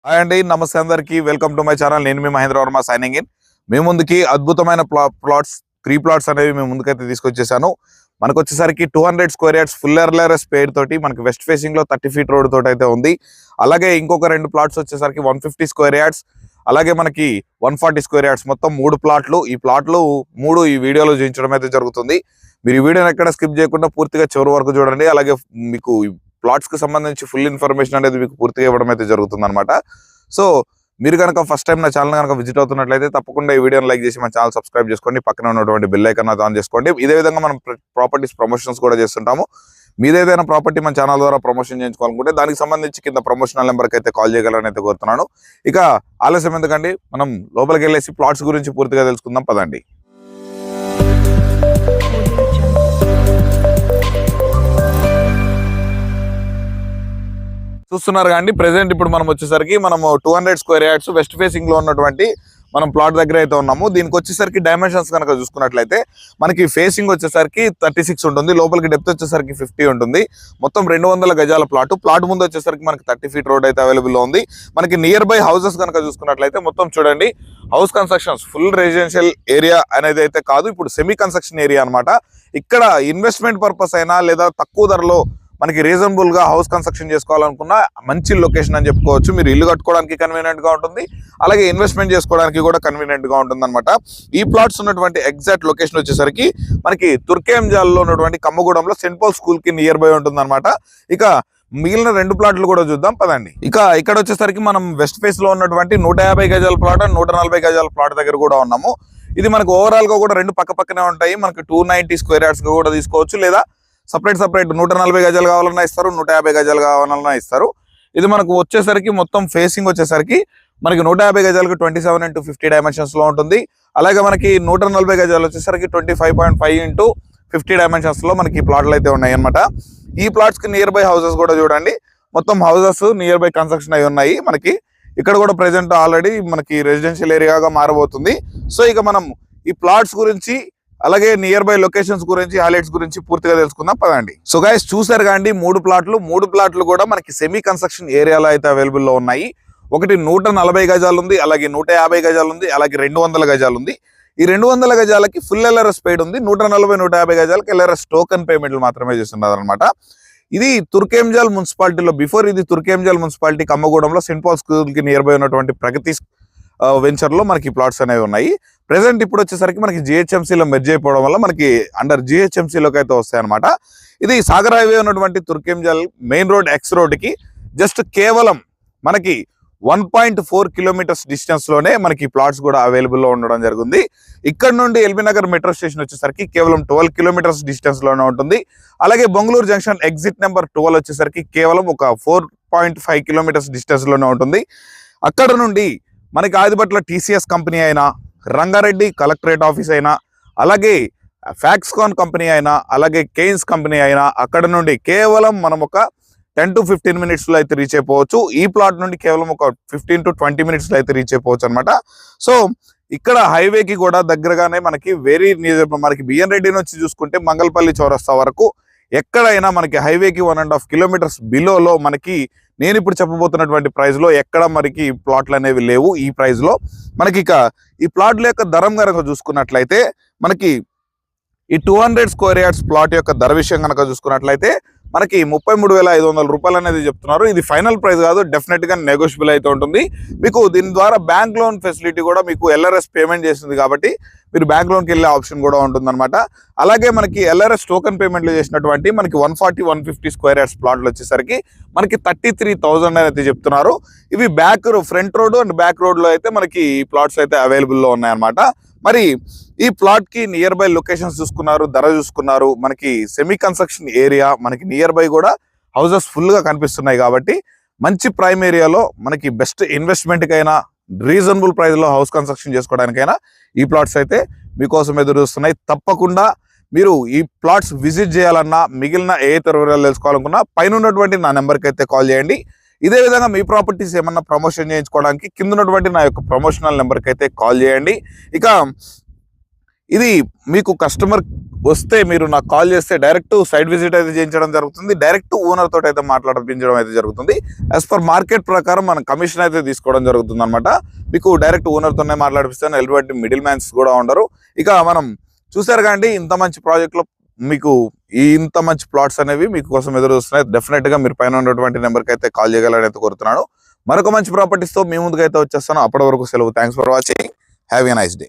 Hi అండి, నమస్తే అందరికి. Welcome to my channel. నేను మీ మహేంద్ర వర్మ సైనింగ్ ఇన్. మీ ముందుకి అద్భుతమైన ప్లాట్స్ 3 ప్లాట్స్ అనేవి మేము ముందుకైతే తీసుకొచ్చేసాను. మనకు వచ్చేసరికి 200 స్క్వేర్ యార్డ్స్ ఫుల్ ఎర్లెస్ పేడ్ తోటి మనకి వెస్ట్ ఫేసింగ్ లో 30 ఫీట్ రోడ్ తోటి అయితే ఉంది. అలాగే ఇంకొక 2 ప్లాట్స్ వచ్చేసరికి 150 స్క్వేర్ యార్డ్స్, అలాగే మనకి 140 స్క్వేర్ యార్డ్స్, మొత్తం 3 ప్లాట్లు. ఈ ప్లాట్లు 3 ఈ వీడియోలో చూపించడం అయితే జరుగుతుంది. మీరు ఈ వీడియోని ఎక్కడ స్కిప్ చేయకుండా పూర్తిగా చివరి వరకు చూడండి. అలాగే మీకు ప్లాట్స్ కి సంబంధించి ఫుల్ ఇన్ఫర్మేషన్ అనేది మీకు పూర్తిగా ఇవ్వడం అయితే జరుగుతుంది అనమాట. సో మీరు కనుక ఫస్ట్ టైం నా ఛానల్ కనుక విజిట్ అవుతున్నట్లయితే తప్పకుండా ఈ వీడియోని లైక్ చేసి మన ఛానల్ సబ్స్క్రైబ్ చేసుకోండి. పక్కన ఉన్నటువంటి బెల్ ఐకాన్ ఆన్ చేసుకోండి. ఇదే విధంగా మనం ప్రాపర్టీస్ ప్రమోషన్స్ కూడా చేస్తుంటాము. మీదేదైనా ప్రాపర్టీ మన ఛానల్ ద్వారా ప్రమోషన్ చేయించుకోవాలనుకుంటే దానికి సంబంధించి కింద ప్రమోషనల్ నెంబర్కి అయితే కాల్ చేయగలరని అయితే కోరుతున్నాను. ఇక ఆలస్యం ఎందుకండి, మనం లోపలికి వెళ్ళేసి ప్లాట్స్ గురించి పూర్తిగా తెలుసుకుందాం పదండి. చూస్తున్నారు కానీ ప్రెసెంట్ ఇప్పుడు మనం వచ్చేసరికి మనము 200 స్క్వేర్ యార్డ్స్ వెస్ట్ ఫేసింగ్ లో ఉన్నటువంటి మనం ప్లాట్ దగ్గర అయితే ఉన్నాము. దీనికి వచ్చేసరికి డైమెన్షన్స్ కనుక చూసుకున్నట్లయితే మనకి ఫేసింగ్ వచ్చేసరికి 36 ఉంటుంది, లోపలికి డెప్త్ వచ్చేసరికి 50 ఉంటుంది. మొత్తం 200 గజాల ప్లాట్ ముందు వచ్చేసరికి మనకి 30 ఫీట్ రోడ్ అయితే అవైలబుల్ లో ఉంది. మనకి నియర్ బై హౌసెస్ కనుక చూసుకున్నట్లయితే మొత్తం చూడండి, house constructions full residential area అనేది అయితే కాదు, ఇప్పుడు సెమీ కన్స్ట్రక్షన్ ఏరియా అనమాట. ఇక్కడ ఇన్వెస్ట్మెంట్ పర్పస్ అయినా లేదా తక్కువ ధరలో మనకి రీజనబుల్ గా హౌస్ కన్స్ట్రక్షన్ చేసుకోవాలనుకున్న మంచి లొకేషన్ అని చెప్పుకోవచ్చు. మీరు ఇల్లు కట్టుకోవడానికి కన్వీనియంట్ గా ఉంటుంది, అలాగే ఇన్వెస్ట్మెంట్ చేసుకోవడానికి కూడా కన్వీనియంట్ గా ఉంటుంది అనమాట. ఈ ప్లాట్స్ ఉన్నటువంటి ఎగ్జాక్ట్ లొకేషన్ వచ్చేసరికి మనకి తుర్కేంజాల్లో ఉన్నటువంటి కమ్మగూడెంలో సెంట్ పాల్ స్కూల్ కి నియర్ బై ఉంటుంది అనమాట. ఇక మిగిలిన 2 ప్లాట్లు కూడా చూద్దాం పదండి. ఇక ఇక్కడ వచ్చేసరికి మనం వెస్ట్ ఫేస్ లో ఉన్నటువంటి 150 గజాల ప్లాట్, 140 గజాల ప్లాట్ దగ్గర కూడా ఉన్నాము. ఇది మనకు ఓవరాల్ గా కూడా 2 పక్కనే ఉంటాయి. మనకి 290 స్క్వేర్ యార్డ్స్ కూడా తీసుకోవచ్చు, లేదా సపరేట్ 140 గజాలు కావాలన్నా ఇస్తారు, 150 గజాలు కావాలన్నా ఇస్తారు. ఇది మనకు వచ్చేసరికి మొత్తం ఫేసింగ్ వచ్చేసరికి మనకి 150 గజాలకు 27x50 డైమెన్షన్స్ లో ఉంటుంది. అలాగే మనకి 140 గజాలు వచ్చేసరికి 25.5x50 డైమెన్షన్స్ లో మనకి ప్లాట్లు అయితే ఉన్నాయి అనమాట. ఈ ప్లాట్స్ కి నియర్ బై హౌసెస్ కూడా చూడండి, మొత్తం హౌసెస్ నియర్ బై కన్స్ట్రక్షన్ అయి ఉన్నాయి. మనకి ఇక్కడ కూడా ప్రెసెంట్ ఆల్రెడీ మనకి రెసిడెన్షియల్ ఏరియాగా మారబోతుంది. సో ఇక మనం ఈ ప్లాట్స్ గురించి అలాగే నియర్ బై లొకేషన్స్ గురించి, హైలైట్స్ గురించి పూర్తిగా తెలుసుకుందాం పదండి. సో గైస్ చూసారు కానీ 3 ప్లాట్లు కూడా మనకి సెమీ కన్స్ట్రక్షన్ ఏరియాలో అయితే అవైలబుల్ లో ఉన్నాయి. ఒకటి 140 గజాలు ఉంది, అలాగే 150 గజాలు ఉంది, అలాగే 200 గజాలు ఉంది. ఈ 200 గజాలకి ఫుల్ ఎల్ఆర్ఎస్ పెయిడ్ ఉంది. 140, 150 గజాలకి ఎల్ఆర్ఎస్ టోకన్ పేమెంట్లు మాత్రమే చేస్తున్నారు అనమాట. ఇది తుర్కేంజాల్ మున్సిపాలిటీలో, బిఫోర్ ఇది తుర్కేంజాల్ మున్సిపాలిటీ కమ్మగూడెంలో సెంట్ పాల్ స్కూల్ కి నియర్ బై ఉన్నటువంటి ప్రగతి వెంచర్ లో మనకి ప్లాట్స్ అనేవి ఉన్నాయి. ప్రెసెంట్ ఇప్పుడు వచ్చేసరికి మనకి జిహెచ్ఎంసీలో మెర్జ్ అయిపోవడం వల్ల మనకి అండర్ జిహెచ్ఎంసీలోకి అయితే వస్తాయి అనమాట. ఇది సాగర్ హైవే ఉన్నటువంటి Turkayamjal main road X road కి జస్ట్ కేవలం మనకి 1.4 కిలోమీటర్స్ డిస్టెన్స్ లోనే మనకి ప్లాట్స్ కూడా అవైలబుల్ లో ఉండడం జరిగింది. ఇక్కడ నుండి ఎల్బీ నగర్ మెట్రో స్టేషన్ వచ్చేసరికి కేవలం 12 కిలోమీటర్స్ డిస్టెన్స్ లోనే ఉంటుంది. అలాగే బెంగళూరు జంక్షన్ ఎగ్జిట్ నెంబర్ 12 వచ్చేసరికి కేవలం ఒక 4.5 కిలోమీటర్స్ డిస్టెన్స్ లోనే ఉంటుంది. అక్కడ నుండి మనకి ఆదిబట్ల టీసీఎస్ కంపెనీ అయినా, రంగారెడ్డి కలెక్టరేట్ ఆఫీస్ అయినా, అలాగే ఫ్యాక్స్కాన్ కంపెనీ అయినా, అలాగే కేయిన్స్ కంపెనీ అయినా, అక్కడ నుండి కేవలం మనం ఒక 10 to 15 మినిట్స్ లో అయితే రీచ్ అయిపోవచ్చు. ఈ ప్లాట్ నుండి కేవలం ఒక 15 to 20 మినిట్స్ లో అయితే రీచ్ అయిపోవచ్చు అనమాట. సో ఇక్కడ హైవేకి కూడా దగ్గరగానే మనకి మనకి బిఎన్ రెడ్డి నుంచి చూసుకుంటే మంగళపల్లి చౌరస్తా వరకు ఎక్కడైనా మనకి హైవేకి 1.5 కిలోమీటర్స్ బిలోలో మనకి నేను ఇప్పుడు చెప్పబోతున్నటువంటి ప్రైస్ లో ఎక్కడ మనకి ప్లాట్లు అనేవి లేవు. ఈ ప్రైస్ లో మనకి ఇక ఈ ప్లాట్ల యొక్క ధరం కనుక చూసుకున్నట్లయితే మనకి ఈ 200 స్క్వేర్ యార్డ్స్ ప్లాట్ యొక్క ధర విషయం కనుక చూసుకున్నట్లయితే మనకి 33,500 రూపాయలు అనేది చెప్తున్నారు. ఇది ఫైనల్ ప్రైస్ కాదు, డెఫినెట్ గా నెగోషియబుల్ అయితే ఉంటుంది. మీకు దీని ద్వారా బ్యాంక్ లోన్ ఫెసిలిటీ కూడా మీకు ఎల్ఆర్ఎస్ పేమెంట్ చేస్తుంది కాబట్టి మీరు బ్యాంక్ లోన్కి వెళ్ళే ఆప్షన్ కూడా ఉంటుంది అనమాట. అలాగే మనకి ఎల్ఆర్ఎస్ టోకన్ పేమెంట్లు చేసినటువంటి మనకి 140, 150 స్క్వేర్ యార్డ్స్ ప్లాట్లు వచ్చేసరికి మనకి 33,000 అయితే చెప్తున్నారు. ఇవి front road and back road లో అయితే మనకి ఈ ప్లాట్స్ అయితే అవైలబుల్ లో ఉన్నాయన్నమాట. మరి ఈ ప్లాట్ కి నియర్ బై లొకేషన్స్ చూసుకున్నారు, ధర చూసుకున్నారు, మనకి సెమీ కన్స్ట్రక్షన్ ఏరియా, మనకి నియర్ బై కూడా హౌసెస్ ఫుల్ గా కనిపిస్తున్నాయి కాబట్టి మంచి ప్రైమ్ ఏరియాలో మనకి బెస్ట్ ఇన్వెస్ట్మెంట్ కైనా, రీజనబుల్ ప్రైస్ లో హౌస్ కన్స్ట్రక్షన్ చేసుకోవడానికైనా ఈ ప్లాట్స్ అయితే మీకోసం ఎదురు చూస్తున్నాయి. తప్పకుండా మీరు ఈ ప్లాట్స్ విజిట్ చేయాలన్నా, మిగిలిన ఏ వివరాలు తెలుసుకోవాలనుకున్నా పైన ఉన్నటువంటి నా నెంబర్కి అయితే కాల్ చేయండి. ఇదే విధంగా మీ ప్రాపర్టీస్ ఏమన్నా ప్రమోషన్ చేయించుకోవడానికి కింద ఉన్నటువంటి నా యొక్క ప్రమోషనల్ నెంబర్కి అయితే కాల్ చేయండి. ఇక ఇది మీకు కస్టమర్ వస్తే మీరు నాకు కాల్ చేస్తే డైరెక్ట్ సైట్ విజిట్ అయితే చేయించడం జరుగుతుంది, డైరెక్ట్ ఓనర్ తోటి అయితే మాట్లాడించడం అయితే జరుగుతుంది. యాజ్ పర్ మార్కెట్ ప్రకారం మనం కమిషన్ అయితే తీసుకోవడం జరుగుతుంది అనమాట. మీకు డైరెక్ట్ ఓనర్ తోనే మాట్లాడిపిస్తాను, ఎటువంటి మిడిల్ మ్యాన్స్ కూడా ఉండరు. ఇక మనం చూసారు కానీ ఇంత మంచి ప్రాజెక్ట్ లో మీకు ఇంత మంచి ప్లాట్స్ అనేవి మీకు కోసం ఎదురు చూస్తున్నాయి. డెఫినెట్ గా మీరు పైన ఉన్నటువంటి నెంబర్కి అయితే కాల్ చేయగలని అయితే కోరుతున్నాను. మరొక మంచి ప్రాపర్టీస్ తో మీ ముందుకు అయితే వచ్చేస్తాను. అప్పటి వరకు సెలవు. Thanks for watching. Have a nice day.